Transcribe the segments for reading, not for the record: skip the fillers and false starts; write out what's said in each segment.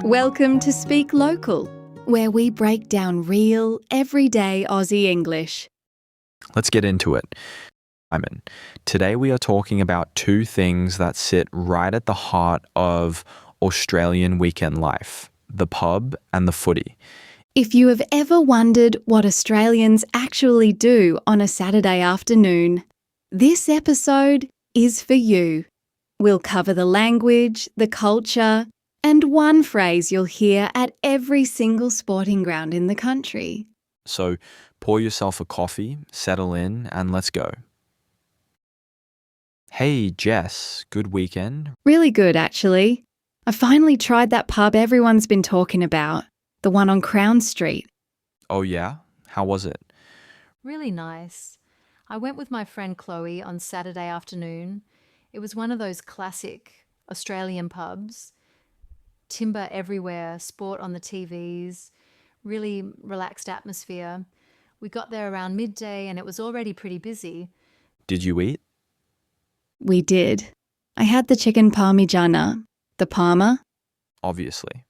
Welcome to Speak Local, where we break down real, everyday Aussie English. Let's get into it. Simon, today we are talking about two things that sit right at the heart of Australian weekend life, the pub and the footy. If you have ever wondered what Australians actually do on a Saturday afternoon, this episode is for you. We'll cover the language, the culture, and one phrase you'll hear at every single sporting ground in the country. So pour yourself a coffee, settle in, and let's go. Hey, Jess, good weekend? Really good, actually. I finally tried that pub everyone's been talking about, the one on Crown Street. Oh yeah? How was it? Really nice. I went with my friend Chloe on Saturday afternoon. It was one of those classic Australian pubs. Timber everywhere, sport on the TVs, really relaxed atmosphere. We got there around midday and it was already pretty busy. Did you eat? We did. I had the chicken parmigiana, the parma, Obviously.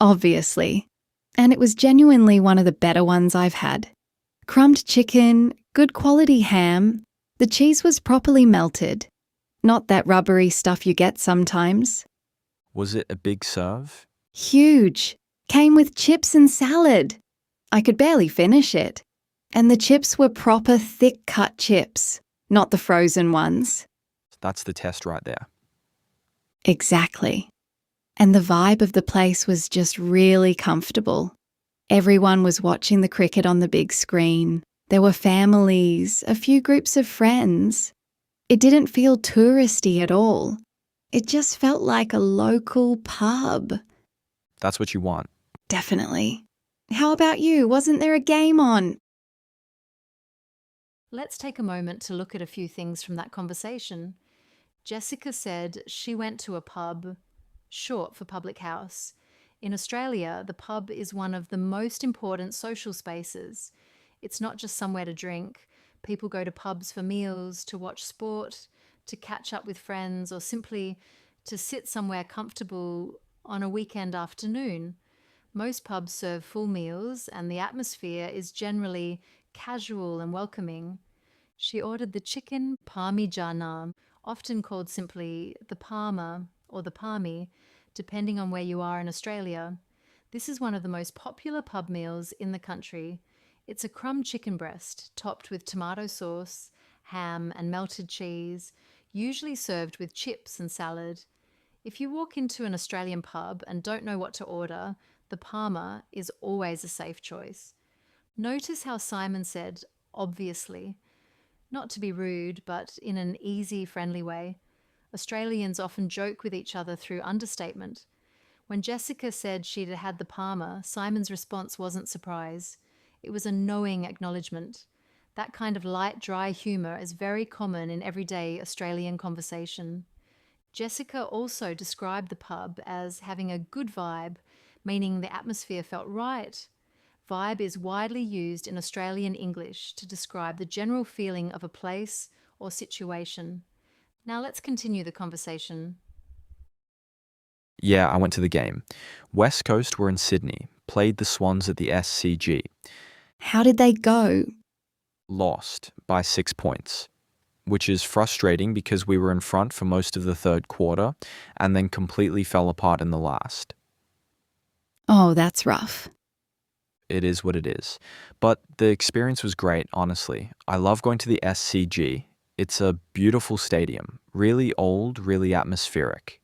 obviously, and it was genuinely one of the better ones I've had. Crumbed chicken, good quality ham, the cheese was properly melted. Not that rubbery stuff you get sometimes. Was it a big serve? Huge. Came with chips and salad. I could barely finish it. And the chips were proper thick-cut chips, not the frozen ones. That's the test right there. Exactly. And the vibe of the place was just really comfortable. Everyone was watching the cricket on the big screen. There were families, a few groups of friends. It didn't feel touristy at all. It just felt like a local pub. That's what you want. Definitely. How about you? Wasn't there a game on? Let's take a moment to look at a few things from that conversation. Jessica said she went to a pub, short for public house. In Australia, the pub is one of the most important social spaces. It's not just somewhere to drink. People go to pubs for meals, to watch sport, to catch up with friends, or simply to sit somewhere comfortable on a weekend afternoon. Most pubs serve full meals and the atmosphere is generally casual and welcoming. She ordered the chicken parmigiana, often called simply the parma or the parmi, depending on where you are in Australia. This is one of the most popular pub meals in the country. It's a crumb chicken breast topped with tomato sauce, ham and melted cheese, usually served with chips and salad. If you walk into an Australian pub and don't know what to order, the parma is always a safe choice. Notice how Simon said, obviously. Not to be rude, but in an easy, friendly way. Australians often joke with each other through understatement. When Jessica said she'd had the parma, Simon's response wasn't surprise. It was a knowing acknowledgement. That kind of light, dry humour is very common in everyday Australian conversation. Jessica also described the pub as having a good vibe, meaning the atmosphere felt right. Vibe is widely used in Australian English to describe the general feeling of a place or situation. Now let's continue the conversation. Yeah, I went to the game. West Coast were in Sydney, played the Swans at the SCG. How did they go? Lost by 6 points, which is frustrating because we were in front for most of the third quarter and then completely fell apart in the last. Oh, that's rough. It is what it is. But the experience was great, honestly. I love going to the SCG. It's a beautiful stadium, really old, really atmospheric.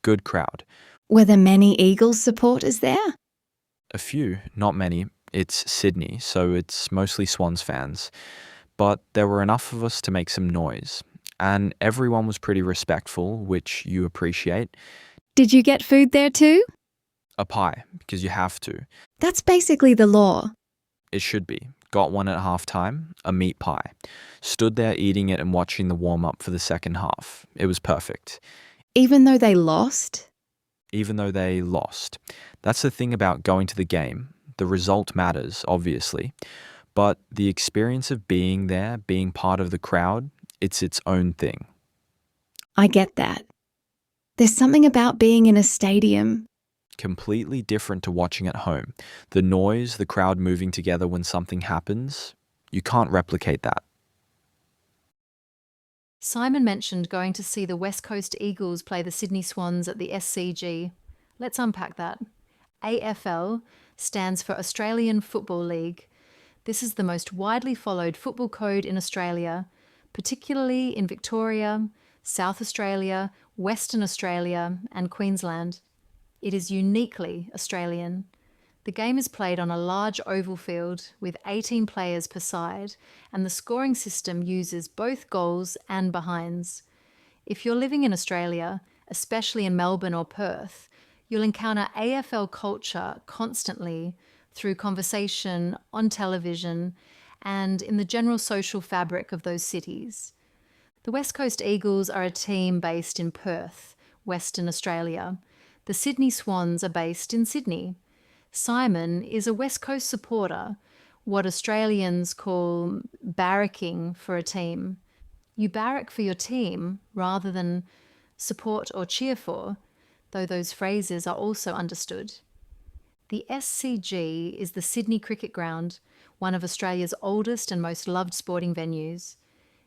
Good crowd. Were there many Eagles supporters there? A few, not many. It's Sydney, so it's mostly Swans fans. But there were enough of us to make some noise. And everyone was pretty respectful, which you appreciate. Did you get food there too? A pie, because you have to. That's basically the law. It should be. Got one at halftime, a meat pie. Stood there eating it and watching the warm-up for the second half. It was perfect. Even though they lost? Even though they lost. That's the thing about going to the game. The result matters, obviously. But the experience of being there, being part of the crowd, it's its own thing. I get that. There's something about being in a stadium. Completely different to watching at home. The noise, the crowd moving together when something happens, you can't replicate that. Simon mentioned going to see the West Coast Eagles play the Sydney Swans at the SCG. Let's unpack that. AFL stands for Australian Football League. This is the most widely followed football code in Australia, particularly in Victoria, South Australia, Western Australia, and Queensland. It is uniquely Australian. The game is played on a large oval field with 18 players per side, and the scoring system uses both goals and behinds. If you're living in Australia, especially in Melbourne or Perth, you'll encounter AFL culture constantly through conversation, on television, and in the general social fabric of those cities. The West Coast Eagles are a team based in Perth, Western Australia. The Sydney Swans are based in Sydney. Simon is a West Coast supporter, what Australians call barracking for a team. You barrack for your team rather than support or cheer for, though those phrases are also understood. The SCG is the Sydney Cricket Ground, one of Australia's oldest and most loved sporting venues.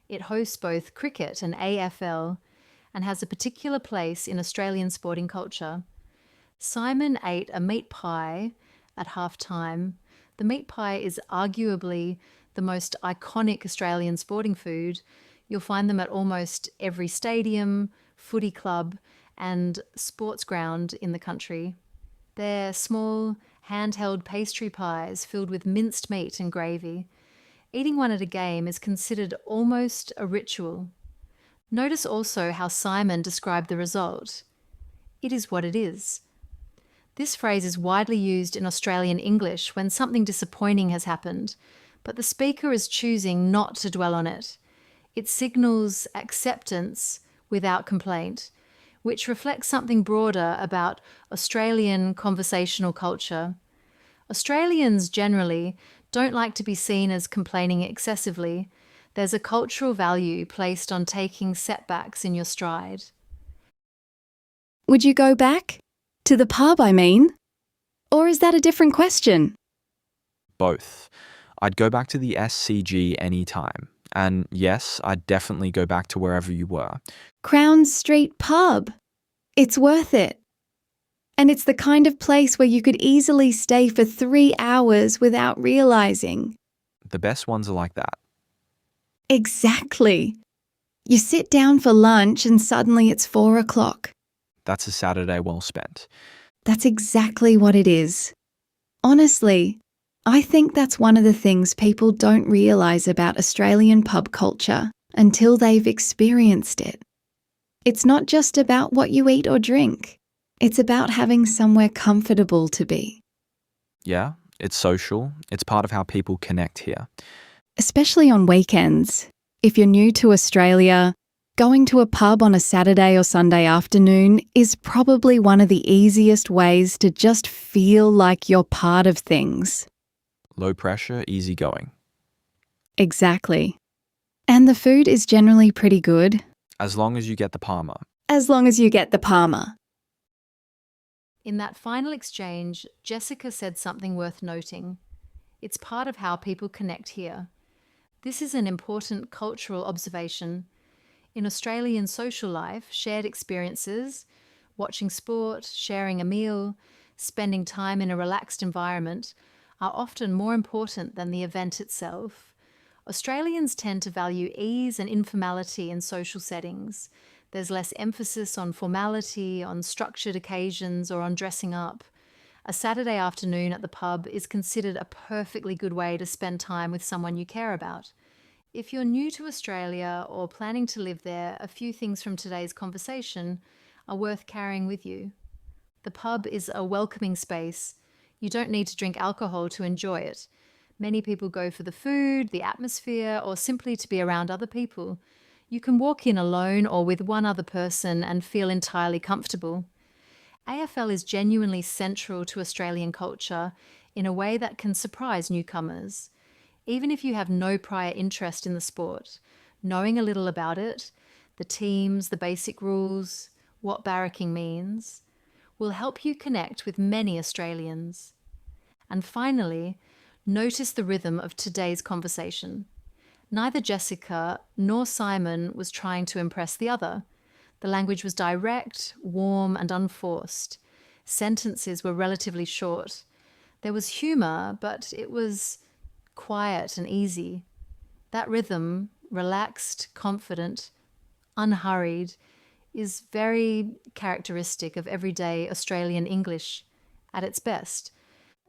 It hosts both cricket and AFL and has a particular place in Australian sporting culture. Simon ate a meat pie at halftime. The meat pie is arguably the most iconic Australian sporting food. You'll find them at almost every stadium, footy club, and sports ground in the country. They're small, handheld pastry pies filled with minced meat and gravy. Eating one at a game is considered almost a ritual. Notice also how Simon described the result. It is what it is. This phrase is widely used in Australian English when something disappointing has happened, but the speaker is choosing not to dwell on it. It signals acceptance without complaint, which reflects something broader about Australian conversational culture. Australians generally don't like to be seen as complaining excessively. There's a cultural value placed on taking setbacks in your stride. Would you go back? To the pub, I mean? Or is that a different question? Both. I'd go back to the SCG anytime. And yes, I'd definitely go back to wherever you were. Crown Street Pub. It's worth it. And it's the kind of place where you could easily stay for 3 hours without realising. The best ones are like that. Exactly. You sit down for lunch and suddenly it's 4 o'clock. That's a Saturday well spent. That's exactly what it is. Honestly, I think that's one of the things people don't realise about Australian pub culture until they've experienced it. It's not just about what you eat or drink. It's about having somewhere comfortable to be. Yeah, it's social. It's part of how people connect here. Especially on weekends. If you're new to Australia, going to a pub on a Saturday or Sunday afternoon is probably one of the easiest ways to just feel like you're part of things. Low pressure, easy going. Exactly. And the food is generally pretty good. As long as you get the parma. As long as you get the parma. In that final exchange, Jessica said something worth noting. It's part of how people connect here. This is an important cultural observation. In Australian social life, shared experiences, watching sport, sharing a meal, spending time in a relaxed environment are often more important than the event itself. Australians tend to value ease and informality in social settings. There's less emphasis on formality, on structured occasions, or on dressing up. A Saturday afternoon at the pub is considered a perfectly good way to spend time with someone you care about. If you're new to Australia or planning to live there, a few things from today's conversation are worth carrying with you. The pub is a welcoming space. You don't need to drink alcohol to enjoy it. Many people go for the food, the atmosphere, or simply to be around other people. You can walk in alone or with one other person and feel entirely comfortable. AFL is genuinely central to Australian culture in a way that can surprise newcomers. Even if you have no prior interest in the sport, knowing a little about it, the teams, the basic rules, what barracking means, will help you connect with many Australians. And finally, notice the rhythm of today's conversation. Neither Jessica nor Simon was trying to impress the other. The language was direct, warm, and unforced. Sentences were relatively short. There was humour, but it was quiet and easy. That rhythm, relaxed, confident, unhurried, is very characteristic of everyday Australian English at its best.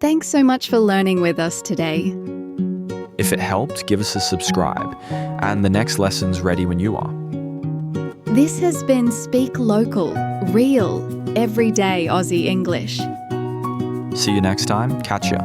Thanks so much for learning with us today. If it helped, give us a subscribe, and the next lesson's ready when you are. This has been Speak Local, real, everyday Aussie English. See you next time. Catch ya.